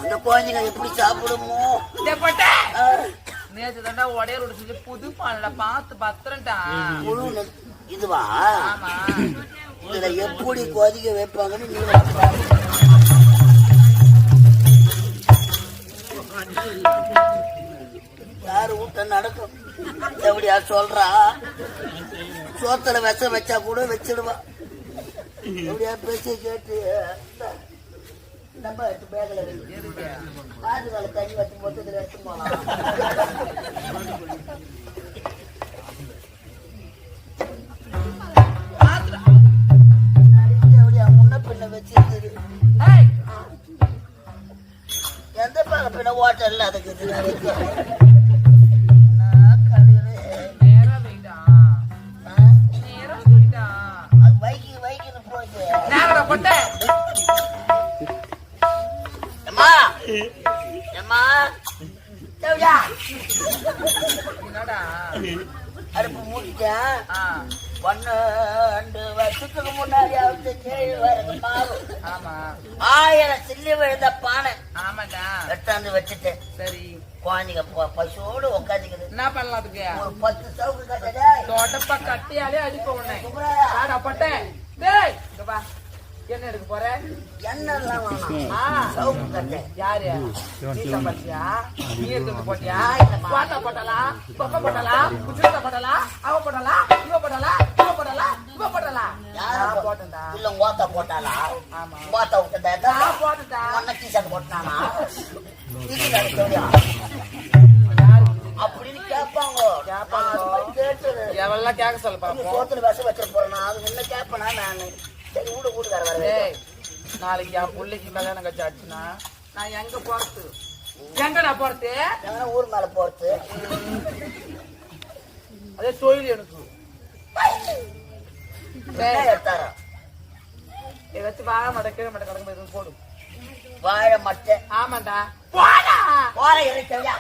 அந்த குழந்தைங்க எப்படி சாப்பிடுமோ? நேற்று தாண்டா உடையர் சொல்லி புது பாலடா பார்த்து பத்திரண்டா. இதுவா? இதுல எப்படி கொதிக்க வைப்பாங்கன்னு நீ யாரு வீட்ட நடக்கும் எப்படியா சொல்றா? சோத்துல விஷம் வச்சா கூட வச்சிடுவா. எப்படியா பேசி கேட்டு நம்ம எடுத்து பேகல காதுகால தண்ணி வச்சு மொத்தத்துல எடுத்து போலாம். எப்படியா முன்ன பின்ன வச்சிருந்தது எந்த பாக பின்ன ஓட்டல்ல அதுக்கு அடுப்பு மூடிட்டேன். 12 வருஷத்துக்கு முன்னாடி மாவு 1000 சில்லி விழுந்த பானை எடுத்தாந்து வச்சுட்டேன். சரி குழந்தைங்க பசுவோடு உட்காந்துக்குது. என்ன பண்ணலாம்? அதுக்கு ஒரு 10 சவுக்கு கட்டடா தோட்டப்பா கட்டியாலே அடிப்ப உடனே என்ன எடுக்க போற? எண்ணெல்லாம் சவுக்கு கட்ட யாரு பத்தியா? நீ எடுத்து போட்டியா? பாட்டா போட்டலா, பொக்க போட்டலா, குச்சிட்ட போட்டலா, அவ போட்டலா, இவ போட்டலா, இவ போட்டலா, இவ போட்டலா, யாரா போட்டா? இல்ல ஓத்த போட்டாளா? ஆமா ஓத்த விட்டதா போட்டா. ஒன்ன டீ-ஷர்ட் போட்டானா அப்படின்னு கேட்பாங்க. எவெல்லாம் கேட்க சொல்ல பாப்போம். சோத்துல விஷம் வச்சிட போறேன். அது என்ன கேட்பனா நானு? சரி வீடு வீட்டுக்கார வர நாளைக்கு என் பிள்ளைக்கு கல்யாணம் கட்சி ஆச்சுன்னா நான் எங்க போறது? எங்கடா போறது? ஊர் மேல போறது. அதே தொழில் எனக்கு எடுத்தாரா? ஏதாச்சும் வாழை மட்டை கீழே மட்டை கிடக்கும் போடும். வாழை மட்டை? ஆமாண்டா போற இறைச்சா